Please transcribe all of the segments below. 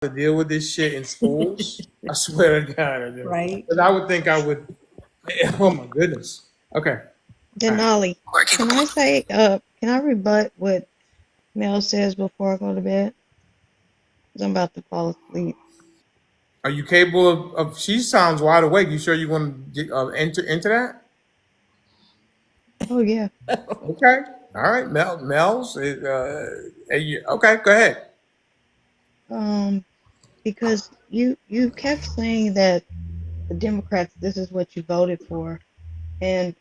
to deal with this shit in schools. I swear to God, I do. Right. Because I would think I would. Oh my goodness. Okay. All right. Denali, can I rebut what Mel says before I go to bed? 'Cause I'm about to fall asleep. Are you capable of? She sounds wide awake. You sure you want to enter into that? Oh yeah. Okay. All right. Mel's. Okay. Go ahead. Um, because you kept saying that the Democrats, this is what you voted for, and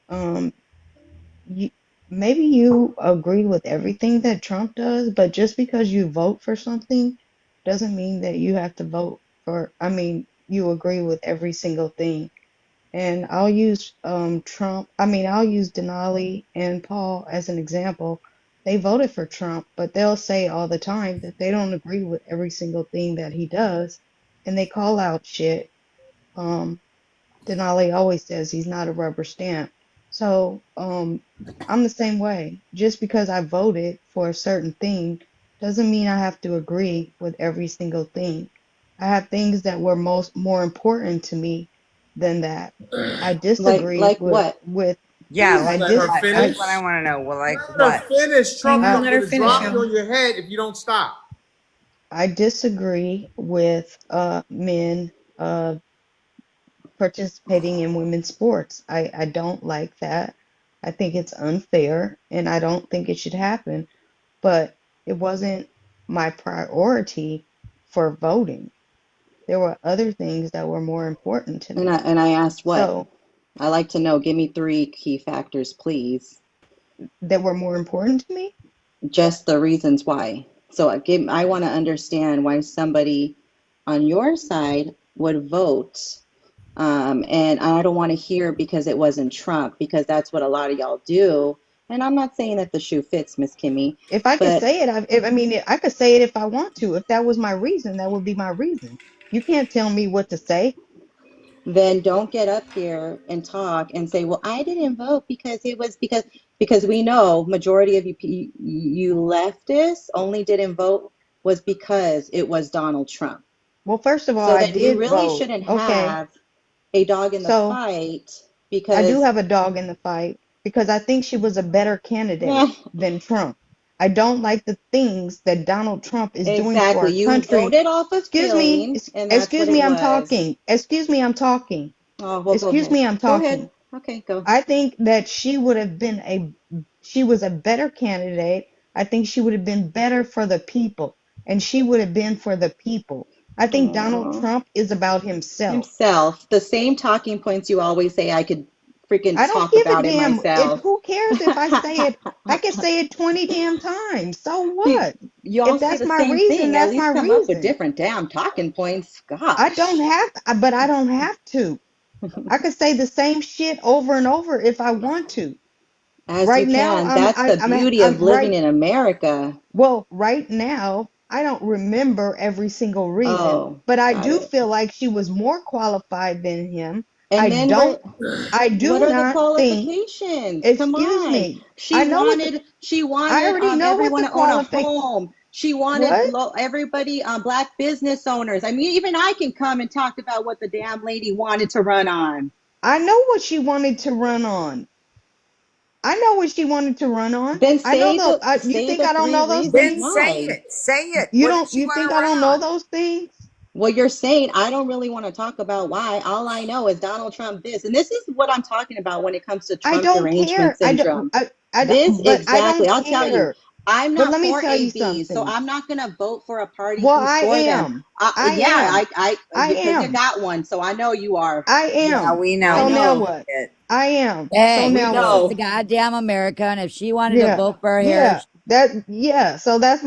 you maybe you agree with everything that Trump does, but just because you vote for something doesn't mean that you have to vote for, I mean, you agree with every single thing. And I'll use I'll use Denali and Paul as an example. They voted for Trump, but they'll say all the time that they don't agree with every single thing that he does, and they call out shit. Um, Denali always says he's not a rubber stamp. So I'm the same way. Just because I voted for a certain thing doesn't mean I have to agree with every single thing. I have things that were more important to me than that. I disagree Like what? with Yeah, Please I like let her what? I That's finish. what I want to know. Well, like Let her what? finish. Leave Trump her, comes let her to finish drop you him. on your head if you don't stop. I disagree with men participating in women's sports. I don't like that. I think it's unfair and I don't think it should happen, but it wasn't my priority for voting. There were other things that were more important to And me. I asked what? So, I like to know. Give me three key factors, please. that were more important to me? Just the reasons why. So I want to understand why somebody on your side would vote. And I don't want to hear because it wasn't Trump, because that's what a lot of y'all do. And I'm not saying that the shoe fits, Miss Kimmy, If I could but say it, I mean, I could say it if I want to. If that was my reason, that would be my reason. You can't tell me what to say. then don't get up here and talk and say, "Well, I didn't vote because it was because we know majority of you leftists only didn't vote was because it was Donald Trump." Well, first of all, So I then you did really vote. shouldn't Okay. have a dog in the So fight I do because have a dog in the fight because I think she was a better candidate yeah, than Trump. I don't like the things that Donald Trump is doing to exactly. our You country. voted off of feelings, and that's what Excuse it me, I'm was. talking. Excuse me, I'm talking. Oh, well, go Excuse ahead. me, I'm Go ahead. talking. Okay, go. I think that she was a better candidate. I think she would have been better for the people, and she would have been for the people. I think Donald Oh, Trump is about himself. himself. The same talking points you always say I could freaking I don't talk give a about it damn. myself. Who cares if I say it? I can say it 20 damn times. So You, what? you all If say that's the my same reason, thing. At that's my least come up with reason. different damn talking points. I don't Gosh. have, but I don't have to. I could say the same shit over and over if I want to. As you Right now, can. That's the beauty of I'm living right. in America. Well, right now, I don't remember every single reason, Oh, but I got do it. feel like she was more qualified than him. I And then don't, I what do are the not think, qualifications? Come excuse on. me, I know what the, She I wanted already know what everyone the to own a qualification, home. She wanted what? everybody black business owners. I mean, even I can come and talk about what the damn lady wanted to run on. I know what she wanted to run on. I know what she wanted to run on. Then I know the, you say think the I don't three know those reasons Then things? say why. it. Say it. You What did don't, she you want think to I run don't know on? those things? Well, you're saying I don't really want to talk about why. All I know is Donald Trump this. And this is what I'm talking about when it comes to I Trump don't derangement care. syndrome. I This don't, but I exactly, don't I'll tell you, care. I'm But not let me for tell you ABs, so something. I'm not going to vote for a party Well, who's I for them. am. I Yeah, am. I because you am. got one, so I know you are. I Yeah, am. we I know. So We now know. what? it. I am. So Hey, We now this what? is the know. goddamn America, and if she wanted to Yeah. vote for her here, Yeah. Yeah. So that's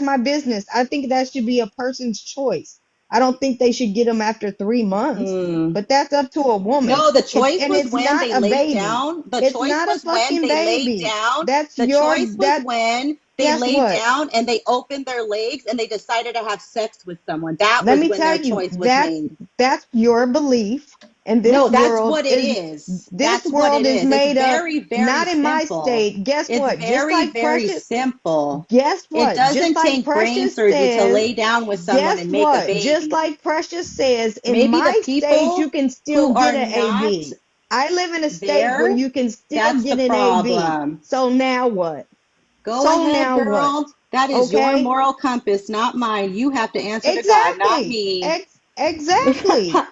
my business. I think that should be a person's choice. I don't think they should get them after 3 months, Mm. but that's up to a woman. No, the choice And was it's when not they a laid baby. down. The It's choice not a was when fucking they laid baby. down. That's The your choice was that when they guess laid what? down and they opened their legs and they decided to have sex with someone. That Let was me when tell their you, choice was made. that's your belief. And this No, that's world what it is is. this That's what world it is is. It's made up, very, very not in my simple. state. Guess It's what? Just very, like very Precious, simple. guess It what? Just doesn't like take brain Precious surgery to says, lay down with someone guess and make a what? Just baby. like Precious says, in Maybe the my state, you people can who still get are an not AB. I live in a state where there, you can still that's the get an AB. problem. So now what? Go So ahead, now what? girl. That is your Okay? moral compass, not mine. You have to answer to God, not Exactly. me. Exactly.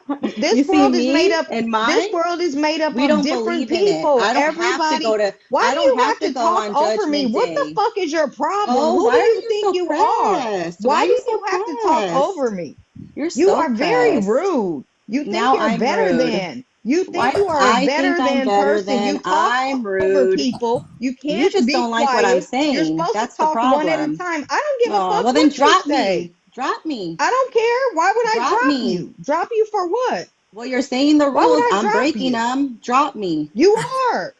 You This see world is made me up. and This mine? world is made up We of don't different believe in it. people. Everybody. Why I do don't you have have to to go talk on over me? Judgment What the Day. fuck is your problem? Oh, Who why do are you you think so you are? pressed? Why Why are do you so you have to talk over pressed? me? You're You so are very pressed. rude. You think Now you're I'm better rude. than. You think Why you are a I think better I'm than better person. than You talk I'm over rude. people. You You can't just be don't like what I'm quiet. You're saying. supposed to That's the talk one at a problem. time. I don't give a Oh, fuck well then what you drop say. me. Drop me. I don't care. Why would I Drop drop me. you? Drop you for what? Well, you're saying the Why would rules. I I'm drop breaking you? them. Drop me. You are.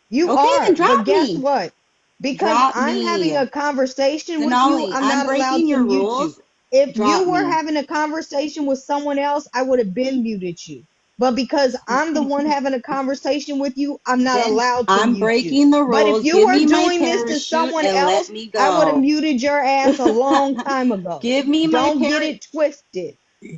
You Okay, then are. But drop guess me. what? Because Drop I'm having me. a conversation with you, Denali, I'm I'm not allowed breaking to your mute you. rules. If Drop you were me. having a conversation with someone else, I would have been muted you. But because I'm the one having a conversation with you, I'm not Then allowed to I'm mute you. breaking the But if rules. you Give were me my doing this to parachute someone and let else, me I would have go. muted your ass a long time ago. Give me my Don't get parachute. it twisted.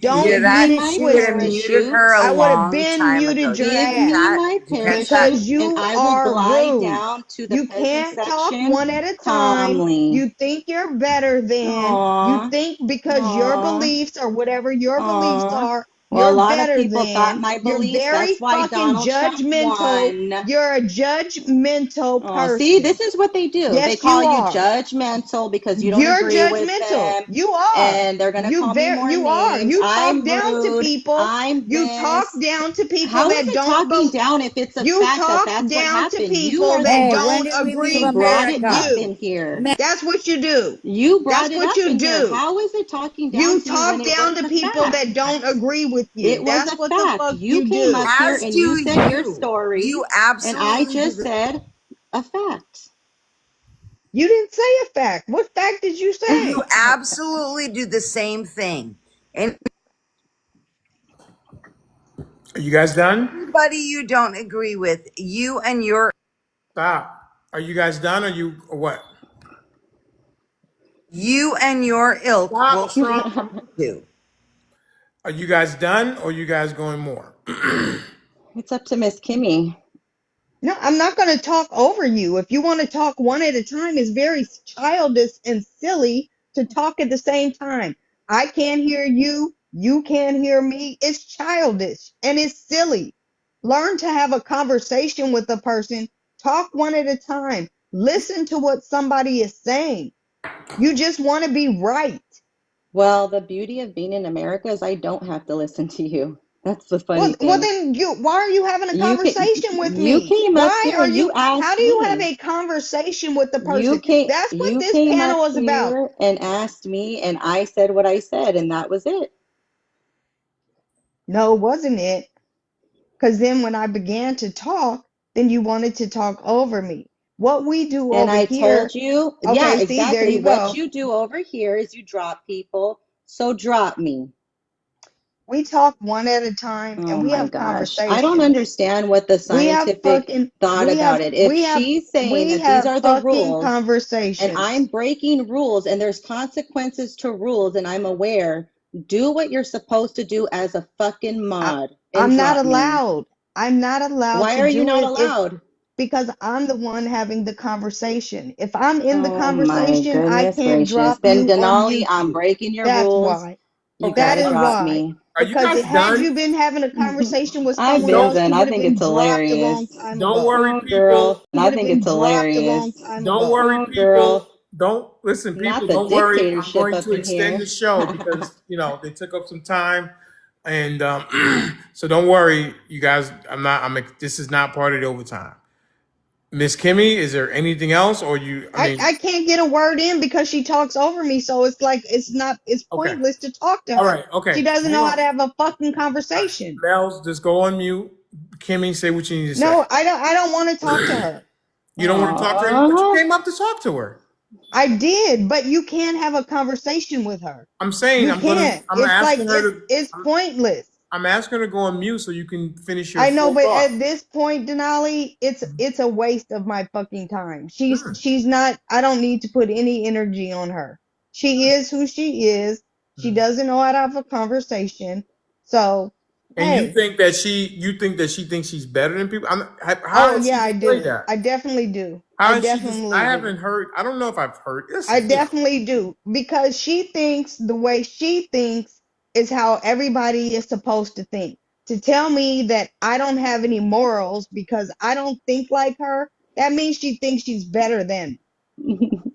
Yeah, Give Don't me get that it my she would have twisted. muted her parachute. a I would have long been time ago. muted your Give ass me That my you can't start. because parachute, and you I will are glide rude. down to the You peasant can't talk section one at a time. calmly. You think you're better than. You Aw, think because your aw, beliefs or whatever your beliefs aw. are, Well, a you're lot of better people thought than. my You're beliefs. very That's why fucking Donald Trump judgmental. won. You're a judgmental Oh, see, person. this is what they do. They Yes, call you you are. judgmental because you don't You're agree with judgmental. them, You are. and they're gonna call me more You are. names. You talk I'm down to rude. people. I'm You talk this. down to people How is that it don't talking believe. down if it's a You fact that talk that's what down to happened? You people are the that Hey, when don't did one we leave who agree brought with it up America? in you. here. That's what you do. You brought That's it what up you in here. do. How is it talking down You to you when talk it down was to a people fact? that don't agree with you. It was That's a what the fact. fuck You you came do. up here As and do you said your you. story, You and I absolutely do just the said a fact. You didn't say a fact. What fact did you you say? absolutely do the same thing. And Are you guys done? anybody you don't agree with, you and your Stop. Are you guys done? Or what? ilk will Stop, Trump. do. Are you guys done or you guys going more? It's up to Miss Kimmy. No, I'm not going to talk over you. If you want to talk one at a time, it's very childish and silly to talk at the same time. I can't hear you. You can't hear me. It's childish and it's silly. Learn to have a conversation with a person. Talk one at a time. Listen to what somebody is saying. You just want to be right. Well, the beauty of being in America is I don't have to listen to you. That's the Well, funny well, thing. then why are you having a conversation with You me? came up Why here are and you you, how asked do you have me. a conversation with the You person? came That's what you this came up panel is about. here and asked me, and I said what I said, and that was it. No, wasn't it? Because then when I began to talk, then you wanted to talk over me. What we do And over I here, told you, yeah, okay, see, there exactly. you What go. you do over here is you drop people. So drop me. We talk one at a time and Oh we my have gosh. I don't conversations. understand what the We have scientific fucking, thought about it. If she's saying we that these have are the fucking rules and I'm conversations. breaking rules and there's consequences to rules and I'm aware, do what you're supposed to do as a fucking I, mod and I'm not drop me. allowed. I'm not allowed Why to are you do not it if allowed? because I'm the one having the conversation. If I'm in the Oh my conversation, I goodness can't gracious. drop Then you or Denali, mute I'm you. breaking your That's rules. why. You That Okay. gotta is drop why. me. Are you Because guys had done? you been having a conversation with I've someone been else, Don't you done. I would have think been it's dropped a long hilarious. time don't ago. worry, Oh people. girl, You I would have think been it's dropped a long hilarious. time Don't ago. worry, Oh people. girl, Don't listen, not people. the Don't worry. I'm dictatorship going to up in extend here. the show because they took up some time, and so don't worry, you guys. I'm not. This is not part of the overtime. Miss Kimmy, is there anything else, or you? I mean, I can't get a word in because she talks over me, so it's like it's okay, pointless to talk to all her. right, She okay. doesn't Hang know how on, to have a fucking conversation. Mel's, just go on mute. Kimmy, say what you need to say. No, I don't want to talk to her. You don't want to talk to her, but you Aw. came up to talk to her. I did, but you can't have a conversation with her. I'm saying You can't. I'm It's like asking her to. it's pointless. I'm asking her to go on mute so you can finish your I know, full but thought. at this point, Denali, it's a waste of my fucking time. Hmm. She's not. I don't need to put any energy on her. She is who she is. She Hmm. doesn't know how to have a conversation. So And you hey, think that she thinks she's better than people? How oh has she yeah, I displayed do. that? I definitely do. How I has she just? I definitely do. haven't heard. I don't know if I've heard this. I definitely do because she thinks the way she thinks is how everybody is supposed to think. To tell me that I don't have any morals because I don't think like her, that means she thinks she's better than me.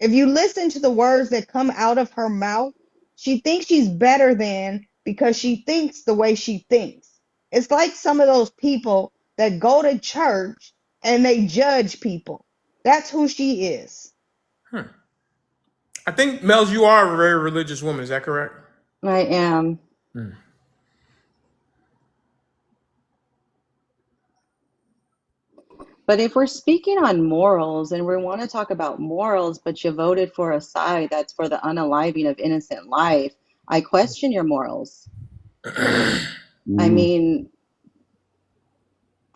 If you listen to the words that come out of her mouth, she thinks she's better than because she thinks the way she thinks. It's like some of those people that go to church and they judge people. That's who she is. Hmm. I think Mel's, you are a very religious woman. Is that correct? I am. Hmm. But if we're speaking on morals and we want to talk about morals, but you voted for a side that's for the unaliving of innocent life, I question your morals. I mean,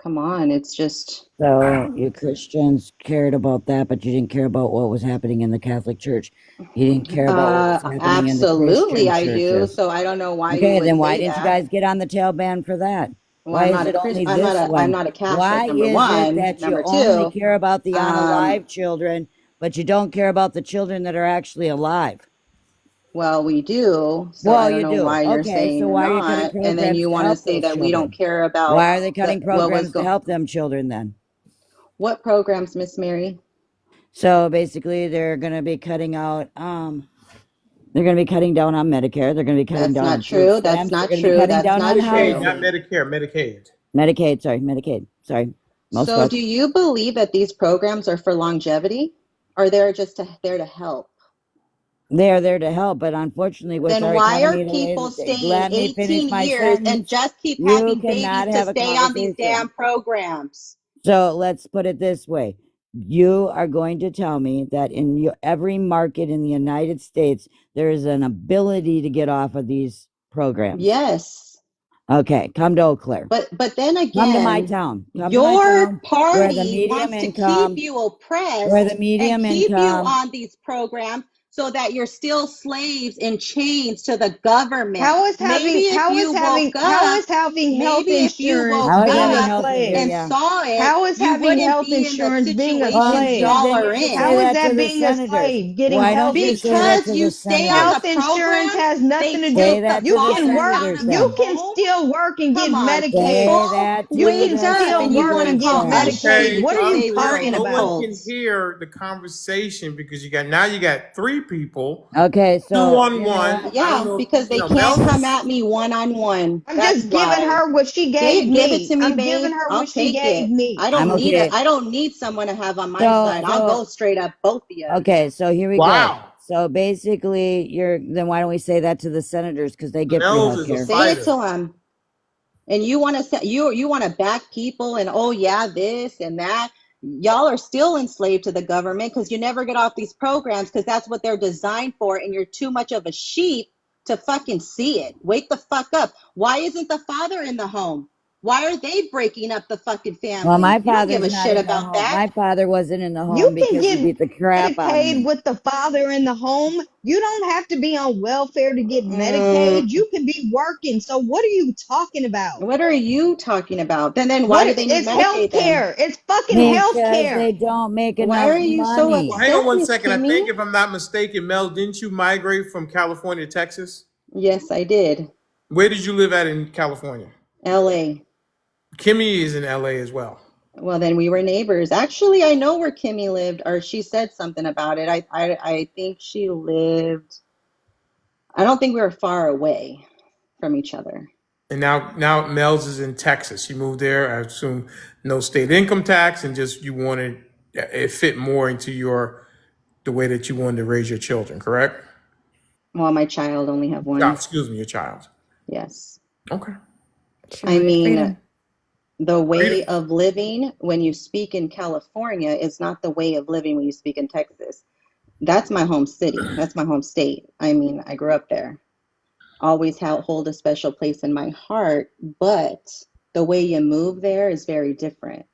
come on, it's just. So you Christians cared about that, but you didn't care about what was happening in the Catholic Church. You didn't care about what was happening in the Absolutely, Christian I do. churches. So I don't know why you Okay, would then why say didn't you that. guys get on the tail ban for that? Well, Why I'm is not a it Christian. only I'm this I'm one? not a Catholic. Why Number is it one. that you Number only two. care about the Um, unalive children, but you don't care about the children that are actually alive? well, we do. So I Well, don't you know do. why you're Okay, saying so you're why are you cutting not, and then programs you to want to help say those that we don't children? care about Why are they cutting what was programs to help them children then? What programs, Miss Mary? So basically, they're going to be cutting out. They're going to be cutting down on Medicare. They're going to be cutting That's down not on food true. That's stamps. They're not going to be true. cutting That's down not on Medicaid, true. not housing. Medicare. Medicaid. Medicaid, sorry, Medicaid. Sorry. Most So do fucks. you believe that these programs are for longevity, or they're just there to help? They're there to help, but unfortunately, with Then our why are economy the way people that staying let me finish 18 my years and sentence. just keep You having babies cannot to have a stay on these damn conversation. programs? So let's put it this way. You are going to tell me that in every market in the United States, there is an ability to get off of these programs. Yes. Okay, come to Eau Claire. But then Come to my again, town. Come to my your town where the party medium wants to keep income, you where the oppressed and medium keep you income. on these programs so that you're still slaves in chains to the government. How is Maybe if you woke how up, is having health maybe if you insurance woke How is being a having up health insurance? slave? and Yeah. saw it, How is you having wouldn't health be in the insurance being a situations slave? Then y'all you are should say How in. is that to that the being a senators. slave? Getting Why health don't you say that insurance? Because to you the stay on senators? Health the insurance program, has they nothing to do. Say take the that You to the father can work. out senators of the You then. can home. still work and get Come on, Medicaid. Say people. that to You Wake can the up, still and you work want to and senators get call then. us Medicaid. Okay, What are slaves. you They were talking in no about? one can cults. hear the conversation because you got three people, Okay, two so on you know one. what? I don't Yeah, know, because they can't Mel's come is at me one on one. I'm That's just giving why. her what she gave Give it me. to me, I'm giving babe. her I'll what she take gave it. me. I'm okay. I don't need someone to have on my So side. I'll so go straight up both of you. okay, so here we go. wow. So basically, then why don't we say that to the senators because they get free Mel's health is a care? Say it fighter. to them. And you want to you want to back people and oh yeah, this and that. Y'all are still enslaved to the government because you never get off these programs because that's what they're designed for, and you're too much of a sheep to fucking see it. Wake the fuck up. Why isn't the father in the home? Why are they breaking up the fucking Well, family? my You don't give father's a not shit in the about home. that. My father wasn't in the You home can because he get beat the crap out of Medicaid me. with the father in the home. You don't have to be on welfare to get Mm, Medicaid. You can be working. So what are you talking about? what are you talking about? Then why What do they need it's health Medicaid then? care. It's fucking health Because care. they don't make Why enough are you so Well, money. hang on upset, one Miss second. I Kimmy? think if I'm not mistaken, Mel, didn't you migrate from California to Texas? Yes, I did. Where did you live at in California? LA. Kimmy is in LA as well. Well, then we were neighbors. Actually, I know where Kimmy lived, or she said something about it. I think she lived. I don't think we were far away from each other. And now Mel's is in Texas. You moved there, I assume no state income tax, and just you wanted it fit more into the way that you wanted to raise your children, correct? Well, my child only have one. Excuse me, your child. Yes. Okay. She I wanted mean, freedom. the way Freedom. of living when you speak in California is not the way of living when you speak in Texas. That's my home city. That's my home state. I mean, I grew up there. always hold a special place in my heart, but the way you move there is very different.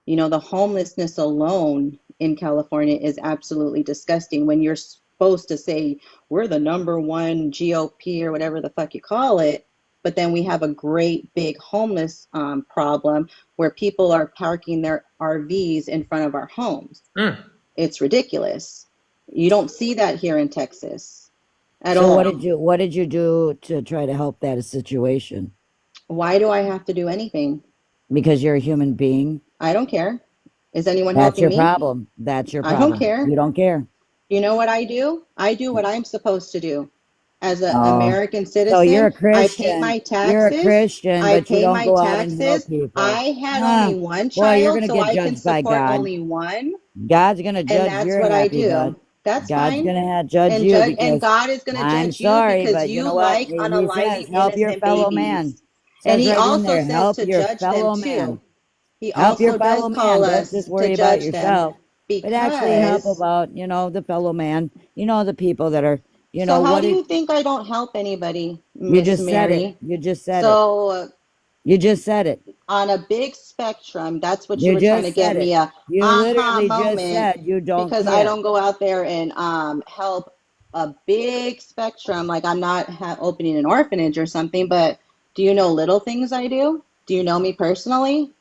You know, the homelessness alone in California is absolutely disgusting when you're supposed to say we're the number one GOP or whatever the fuck you call it. But then we have a great big homeless problem where people are parking their RVs in front of our homes. Mm. It's ridiculous. You don't see that here in Texas at So all. what did you do to try to help that situation? Why do I have to do anything? Because you're a human being. I don't care. Is anyone That's helping your me? problem. That's your I don't problem. care. You don't care. You know what I do? I do what I'm supposed to do. As an Oh, American so you're a citizen, I pay Christian. my You're a taxes. Christian, I but you pay don't my go out and help taxes. people. I had Huh. only one Boy, you're child, gonna so get I can judged by support God. only one, God's gonna and judge that's your what I happy do. butt. That's God's fine. gonna judge And you and because God is going to I'm judge you sorry, because but you you know what? like He says, unaliving help your innocent fellow man. babies. And Says he right in also there, says help to your judge them fellow man. too. He Help your also does fellow call man. Don't just us to worry about judge them yourself, but actually help because. about, the fellow man, the people that are, So how what do did you think I don't help anybody, you Miss just said it. Mary? You just said it. So You just said it. on a big spectrum, that's what you You were trying to just get said me it. a You aha literally just moment said you don't because I care. don't go out there and help a big spectrum. Like I'm not opening an orphanage or something, but do you know little things I do? Do you know me personally?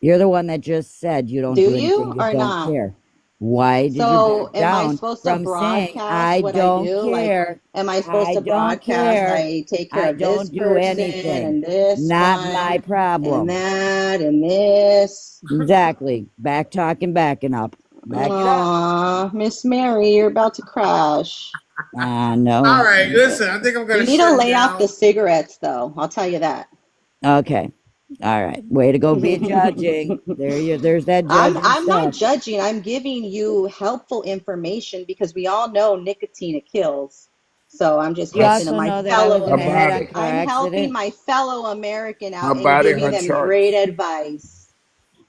You're the one that just said you don't Do do anything. you You or don't not? care. Why did you So back am I down supposed to from saying broadcast I what I don't do? Like, care? am I supposed I to don't broadcast care. I take care I of this don't do person anything. and this Not my one and problem. that and this? Exactly. Back talking, backing up. Back it up. Aw, Miss Mary, you're about to crash. All No. right, listen. I think I'm You gonna need to shut it lay off the down. cigarettes, though. I'll tell you that. Okay. All right. Way to go be judging. There's that judging I'm not stuff. judging. I'm giving you helpful information because we all know nicotine it kills. So I'm just You helping also my know that I was fellow in a head on American. body, car I'm helping accident. my fellow American her out and body, giving her them choice. great advice.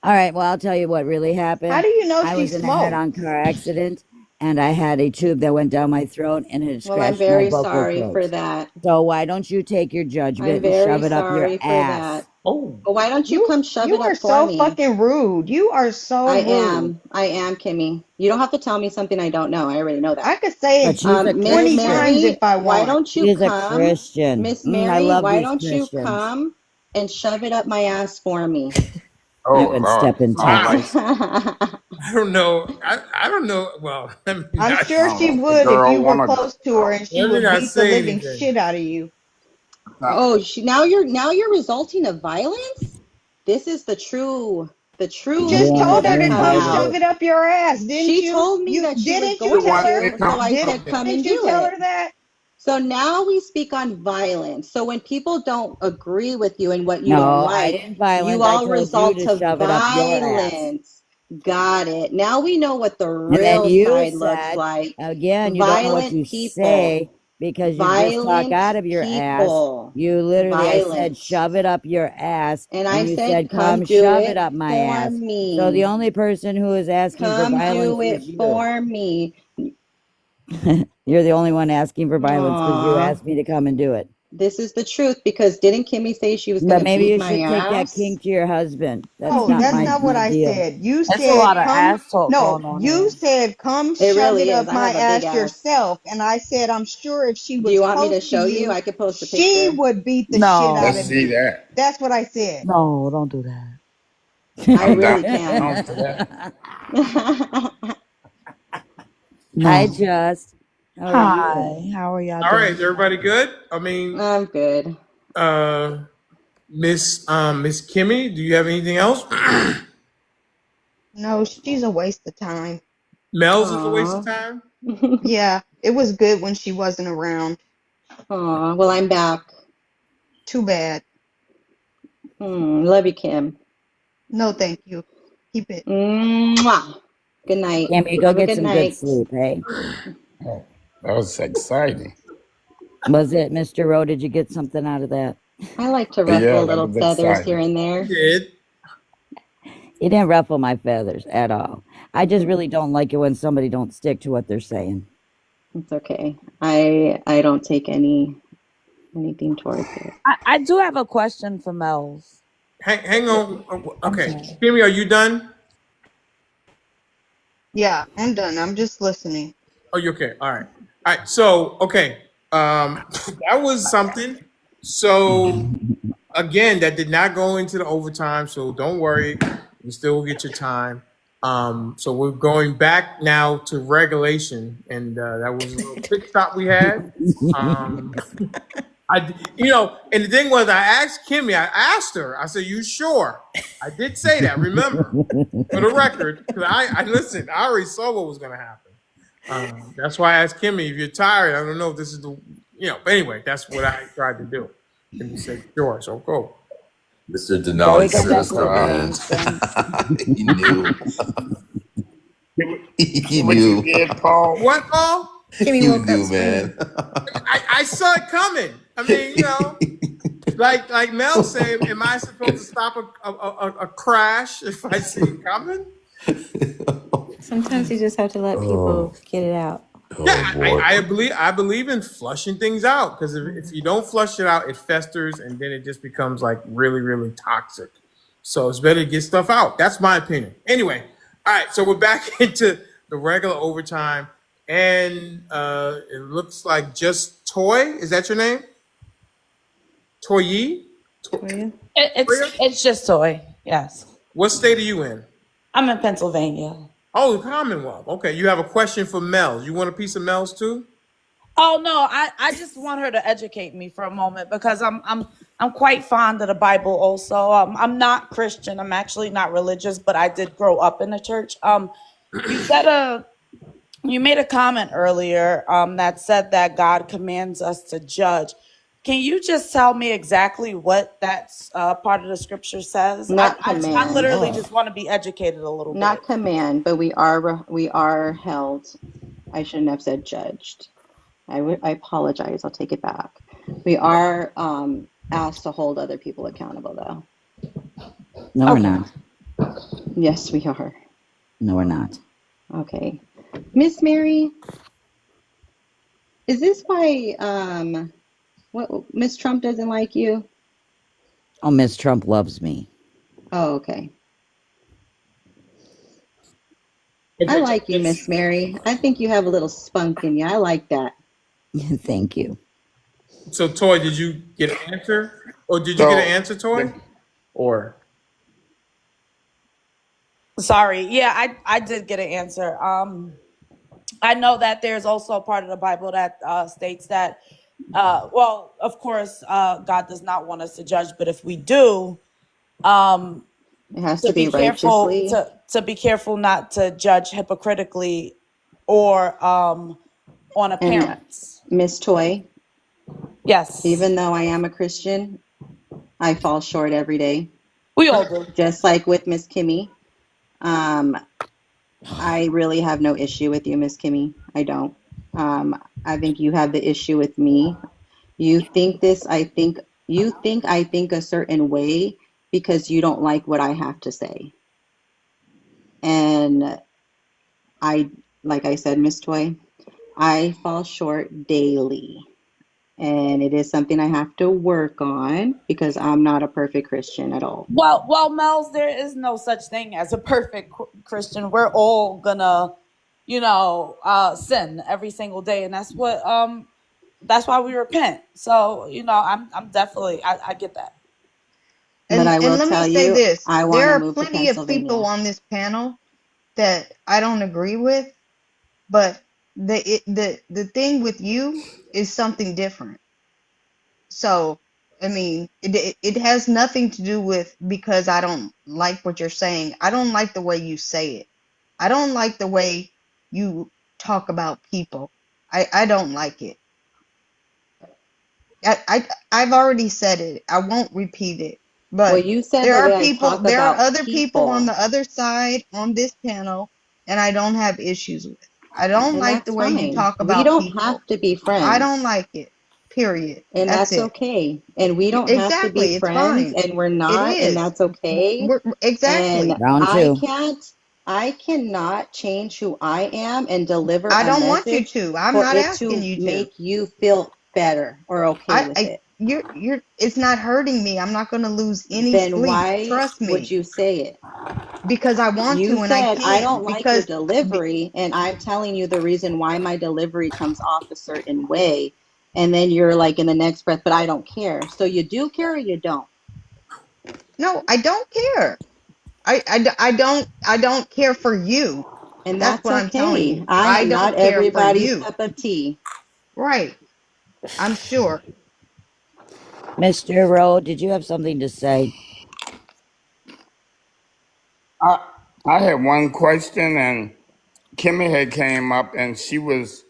All right, well, I'll tell you what really How happened. do you know I she was in a head-on smoked? car accident, and I had a tube that went down my throat, and it Well, I'm scratched my very vocal sorry for cords. that. So why don't you take your I'm judgment and very shove it up your sorry for ass? that. Oh, But why don't you You come shove you it are up for so me? fucking rude. You are so rude. I am, Kimmy. You don't have to tell me something I don't know. I already know I that. could say But it she's a Miss 20 times Christian. if Mary, I why want. don't you She's a come? Christian. Miss I Mary, love why these don't you Christians. come and shove it up my ass for me? I Oh would Lord, step in I don't wow. like. Texas. I don't know. I don't know. Well, I'm sure I don't she know if the would if girl you were wanna go. close to her and she let me would not beat the say living anything. shit out of you. Oh, now you're resulting of violence? This is the You true just Doing told it her Kimmy to in come coming shove out. public. it up your ass, didn't She you? told me You that she was didn't She you going tell wants her? me to, to so come I Didn't said shove it. come and you do tell it. her that? So now we speak on violence. So when people don't agree with you and what you don't No, I like, didn't you violence. I all told you result to to shove it up your ass. violence. Got it. Now we know what the And then real you side looks said, like. again, you don't know what Violent you people. say because you just talk Violent out of your ass. people. You literally, I said, Violent. shove it up your ass. And I And you said, said, come come do shove it it up my for ass. So the me. only person who is asking for Come violence do is it you. for me. You're the only one asking for violence because you Aw. asked me to come and do it. This is the truth because didn't Kimmy say she was going But to maybe beat you my should take that ass? kink to your husband. That's No, not that's my, not what my I deal. said. You That's a said lot of come ass talk no, going on you there. said come It shove it really is. up I my have a big ass ass. yourself. And I said I'm sure if she Do was you want me close to to show you? you, I could post a she picture. would beat the shit out Let's of No, see you. that. That's what I said. no, don't do that. I I'm down. really can. Down for that. Hi, No. Just. How are you? Hi, how are y'all All right, doing is everybody tonight? good? I mean, I'm good. uh, Miss Kimmy, do you have anything else? No, she's a waste of time. Mel's is a waste of Aw. time. Yeah, it was good when she wasn't around. Aw. Well, I'm back. Too bad. Love you, Kim. No, thank you. Keep it. Mwah. Good night. Cammy, go Have a get good some good night. sleep, hey? Oh, that was exciting. Was it, Mr. Rowe? Did you get something out of that? I like to Yeah, ruffle that little was feathers here exciting. and You there. did. It didn't ruffle my feathers at all. I just really don't like it when somebody don't stick to what they're saying. It's okay. I don't take any. anything towards it. I do have a question for Mel's. Hang on. I'm Okay, sorry. Kimmy, are you done? Yeah, I'm done. I'm just listening. Oh, you okay? All right. All right. So, okay. That was something. So again, that did not go into the overtime. So don't worry. You still will get your time. So we're going back now to regulation, and that was a little pit stop we had. Um, and the thing was, I asked Kimmy. I asked her. I said, "You sure?" I did say that. Remember, for the record, because I listened. I already saw what was going to happen. That's why I asked Kimmy, if you're tired, I don't know if this is but anyway, that's what I tried to do. Kimmy said, sure, so go. Mr. Joey Denali got that sister, program. he knew. He What you knew. did, Paul? What, Paul? He knew, man. I saw it coming. I mean, like Mel said, am I supposed to stop a crash if I see it coming? Sometimes you just have to let people get it out. Yeah, boy. I believe in flushing things out, because if you don't flush it out, it festers and then it just becomes like really, really toxic. So it's better to get stuff out. That's my opinion. Anyway, all right. So we're back into the regular overtime, and it looks like just Toy. Is that your name? Toyi? Toya? It's just Toy. Yes, What state are you in? I'm in Pennsylvania. Oh, the Commonwealth. Okay, you have a question for Mel. You want a piece of Mel's too? Oh no, I just want her to educate me for a moment, because I'm quite fond of the Bible also. I'm not Christian. I'm actually not religious, but I did grow up in the church. You made a comment earlier that said that God commands us to judge. Can you just tell me exactly what that part of the scripture says? Not I command. literally just want to be educated a little Not bit. command, but we are held. I shouldn't have said judged. I apologize. I'll take it back. We are asked to hold other people accountable, though. No, we're Okay. not. Yes, we are. No, we're not. Okay. Miss Mary, is this why Miss Trump doesn't like you? Oh, Miss Trump loves me. Oh, okay. I like you, Miss Mary. I think you have a little spunk in you. I like that. Thank you. So, Toy, did you get an answer? Or did you get an answer, Toy? Or Sorry. Yeah, I did get an answer. I know that there's also a part of the Bible that states that, well, of course, God does not want us to judge, but if we do, It has to be careful righteously. to be careful not to judge hypocritically or on appearance. Miss Toy, Yes, even though I am a Christian, I fall short every day. we all do. Just like with Miss Kimmy. I really have no issue with you, Miss Kimmy. I don't. I think you have the issue with me. You think I think a certain way because you don't like what I have to say. And like I said, Miss Toy, I fall short daily. And it is something I have to work on because I'm not a perfect Christian at all. Well, Mel's, there is no such thing as a perfect Christian. We're all gonna, sin every single day, and that's why we repent. So, I'm definitely, I get that. But I will let tell me say you, this: I want there to are move to plenty of people Pennsylvania. on this panel that I don't agree with, but the thing with you is something different. So, I mean, it has nothing to do with because I don't like what you're saying. I don't like the way you say it. I don't like the way you talk about people. I don't like it. I've already said it. I won't repeat it. Well, But you said there the are way I people, talk there are about other people on people, the other side on this panel, and I don't have issues with. I don't and like the that's way you fine. talk We about don't people. have to be I don't friends, like it. Period. and That's that's it. okay. And we don't have to be Exactly. It's friends, fine. and we're It not, and is. that's okay. Exactly. And Round two. I cannot change who I am and deliver I a don't want you message to. I'm for not it asking to you to. make you feel better or okay with it. It's not hurting me. I'm not going to lose any Then sleep. why Trust would me. you say it? Because I want You to and I said, I don't can't. like your Because delivery, and I'm telling you the reason why my delivery comes off a certain way. And then you're like in the next breath, but I don't care. So you do care or you don't? no, I don't care. I don't care for you. And That's that's what I'm telling okay. you. I I am not don't care for everybody's you. cup of tea. Right. I'm sure. Mr. Rowe, did you have something to say? I I had one question, and Kimmy had came up, and she was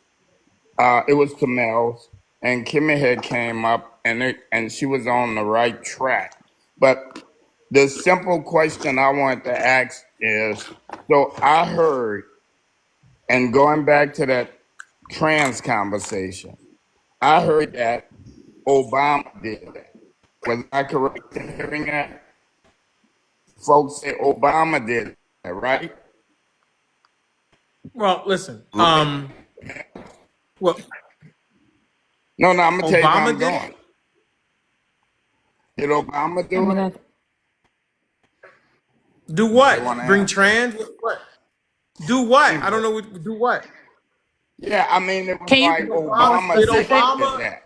it was to Mel's, and Kimmy had came up, and she was on the right track. But the simple question I want to ask is, so I heard, and going back to that trans conversation, I heard that Obama did that. Was I correct in hearing that? Folks say Obama did that, right? Well, listen. Right. Well, No, I'm gonna tell you where Obama I'm did going. it. Did Obama I do mean, it? Do They want what? to Bring answer. trans? What? Do what? I don't Anyway, know. What, do what? yeah, I mean, it was Can you be like Did Obama? more Obama Did did specific? Obama? that.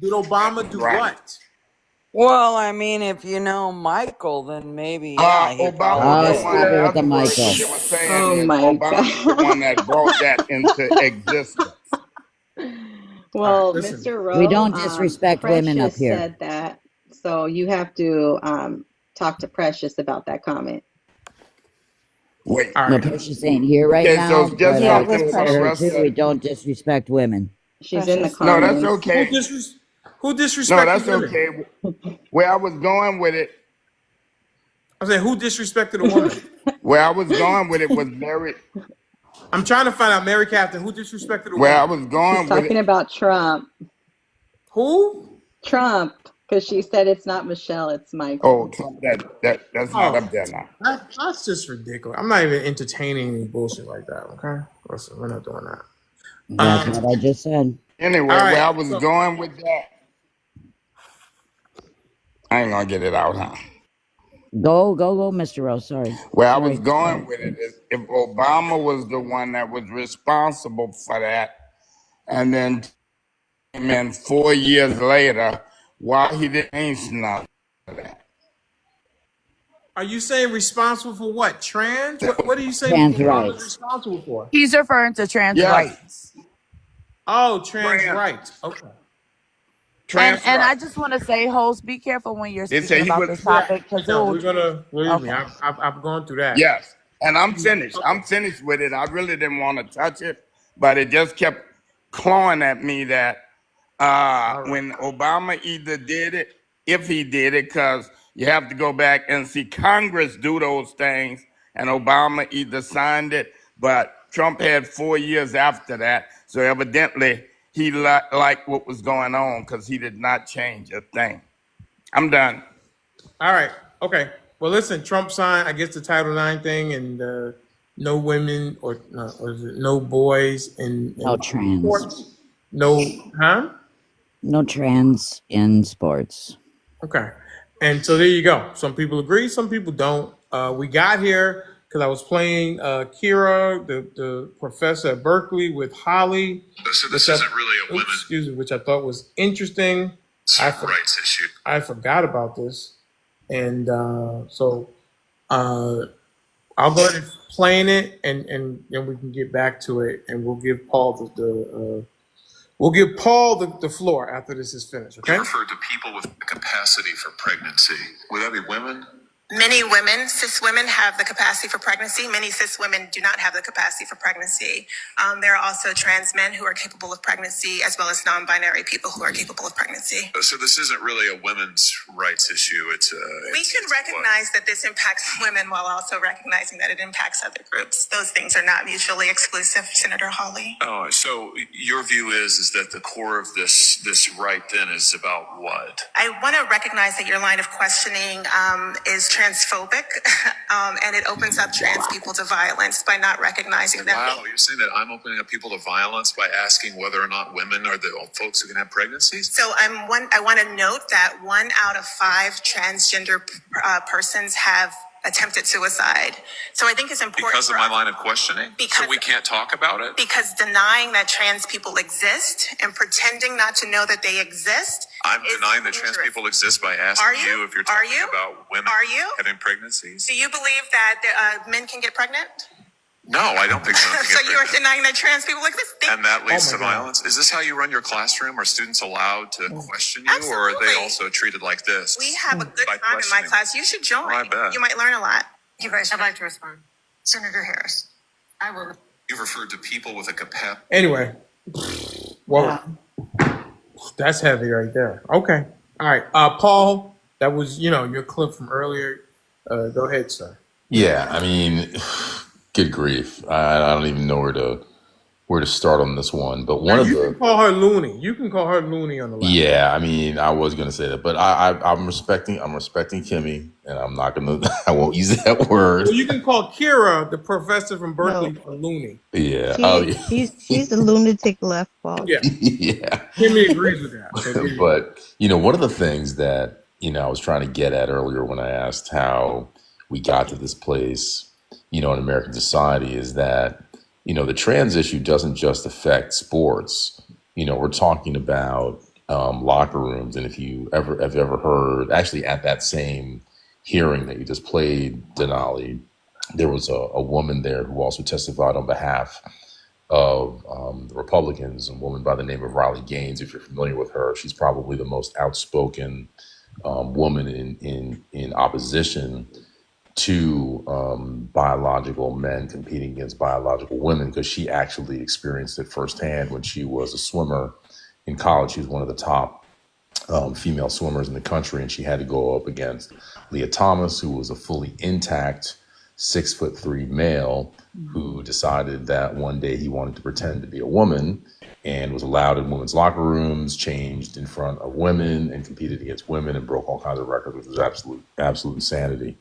Did Obama do Right. what? Well, I mean, if you know Michael, then maybe, yeah, he Obama probably was Oh, the did. one. stop it In with the other words, what Michael. they were Oh saying is my Obama was the one God. that brought that into existence. All right. Well, Listen. Mr. We Rowe, don't disrespect women up Precious here. said that. So you have to talk to Precious about that comment. Wait. All No, right. Precious ain't here right Okay, so now, it's just but yeah, I'll it was something say for to the her Precious. rest too, of. we don't disrespect women. She's in the Precious. No, that's comments. okay. Who No, disrespected that's women? okay. Where I was going with it, I said, who disrespected a woman? where I was going with it was very. I'm trying to find out, Mary Captain, who disrespected a Where I woman? was She's going with talking it. about Trump. Who? Trump, because she said it's not Michelle, it's Oh, Michael. Trump, that's not Oh, up there now. that's just ridiculous. I'm not even entertaining any bullshit like that. Okay, listen, we're not doing that. That's what I just said. All Anyway, where right. I was So, going with that, I ain't gonna get it out, huh? Go, Mr. Rowe. Sorry. Where I was Sorry. going with it is if Obama was the one that was responsible for that, and then came in 4 years later, why he didn't change none of that? are you saying responsible for what? Trans? What are you saying Trans Obama's rights. responsible for? He's referring to trans Yes, rights. Oh, trans trans, rights. Okay. trans And I right. just want to say, host, be careful when you're They speaking say he about was, this Yeah. topic because it No, will. we're gonna believe me. Okay. I've gone through that. yes, and I'm finished. Okay. I'm finished with it. I really didn't want to touch it, but it just kept clawing at me that All right. when Obama either did it, if he did it, because you have to go back and see Congress do those things, and Obama either signed it, but Trump had 4 years after that, so evidently he liked what was going on because he did not change a thing. I'm done. All right. Okay. Well, listen. Trump signed, I guess, the Title IX thing, and no women or no, what is it? No boys No in trans. sports. No, huh? No trans in sports. Okay. And so there you go. Some people agree, some people don't. We got here because I was playing Kira, the professor at Berkeley, with Holly. So this isn't really a women. Excuse me, which I thought was interesting. Rights issue. I forgot about this, and so I'll go ahead and playing it, and then we can get back to it, and we'll give Paul the floor after this is finished. Okay. Referred to people with the capacity for pregnancy. Would that be women? Many women, cis women, have the capacity for pregnancy. Many cis women do not have the capacity for pregnancy. There are also trans men who are capable of pregnancy, as well as non-binary people who are capable of pregnancy. So this isn't really a women's rights issue. We can recognize that this impacts women while also recognizing that it impacts other groups. Those things are not mutually exclusive, Senator Hawley. Oh, so your view is that the core of this right then is about what? I want to recognize that your line of questioning is transphobic, and it opens up trans people to violence by not recognizing them. Wow, you're saying that I'm opening up people to violence by asking whether or not women are the folks who can have pregnancies? So I want to note that 1 out of 5 transgender persons have attempted suicide. So I think it's important because of my line of questioning. So we can't talk about it because denying that trans people exist and pretending not to know that they exist. I'm denying that trans people exist by asking you if you're talking about women having pregnancies. Do you believe that men can get pregnant? No, I don't think so. So you are denying that trans people exist? And that leads to violence? Is this how you run your classroom? Are students allowed to question you? Absolutely. Or are they also treated like this? We have a good time in my class. You should join. I bet. You might learn a lot. You guys, I'd like to respond. Senator Harris, I will. You've referred to people with a capacity. Anyway, well, that's heavy right there. Okay. All right. Paul, that was, your clip from earlier. Go ahead, sir. Yeah, I mean, good grief. I don't even know where to start on this one. But You can call her loony. You can call her loony on the line. Yeah, I mean, I was gonna say that, but I'm respecting Kimmy, and I won't use that word. Well, you can call Kira, the professor from Berkeley, a loony. Yeah. She's the lunatic left ball. Yeah. Yeah. Kimmy agrees with that. So But one of the things that I was trying to get at earlier when I asked how we got to this place, in American society, is that the trans issue doesn't just affect sports. We're talking about locker rooms, and if you have ever heard, actually at that same hearing that you just played, Denali, there was a woman there who also testified on behalf of the Republicans, a woman by the name of Riley Gaines. If you're familiar with her, she's probably the most outspoken woman in opposition to biological men competing against biological women, because she actually experienced it firsthand when she was a swimmer in college. She was one of the top female swimmers in the country, and she had to go up against Leah Thomas, who was a fully intact 6'3" male who decided that one day he wanted to pretend to be a woman and was allowed in women's locker rooms, changed in front of women, and competed against women and broke all kinds of records, which was absolute insanity.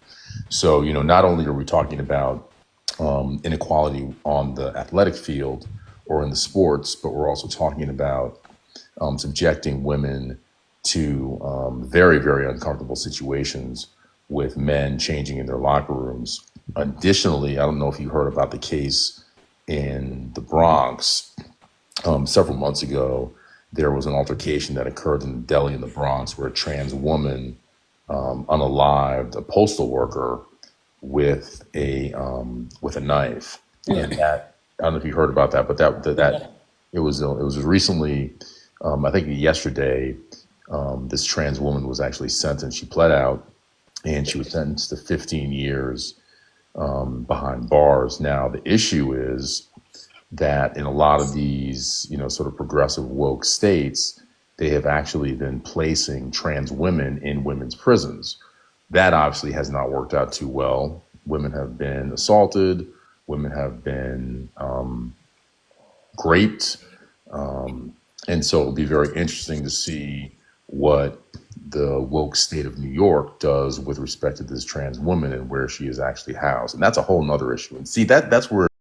So, not only are we talking about inequality on the athletic field or in the sports, but we're also talking about subjecting women to very, very uncomfortable situations with men changing in their locker rooms. Additionally, I don't know if you heard about the case in the Bronx. Several months ago, there was an altercation that occurred in the deli in the Bronx where a trans woman unalived a postal worker with a knife, and that, I don't know if you heard about that, but that it was recently, I think yesterday, this trans woman was actually sentenced. She pled out, and she was sentenced to 15 years behind bars. Now the issue is that in a lot of these, sort of progressive woke states, they have actually been placing trans women in women's prisons. That obviously has not worked out too well. Women have been assaulted. Women have been raped. And so it'll be very interesting to see what the woke state of New York does with respect to this trans woman and where she is actually housed. And that's a whole nother issue. And see, that's where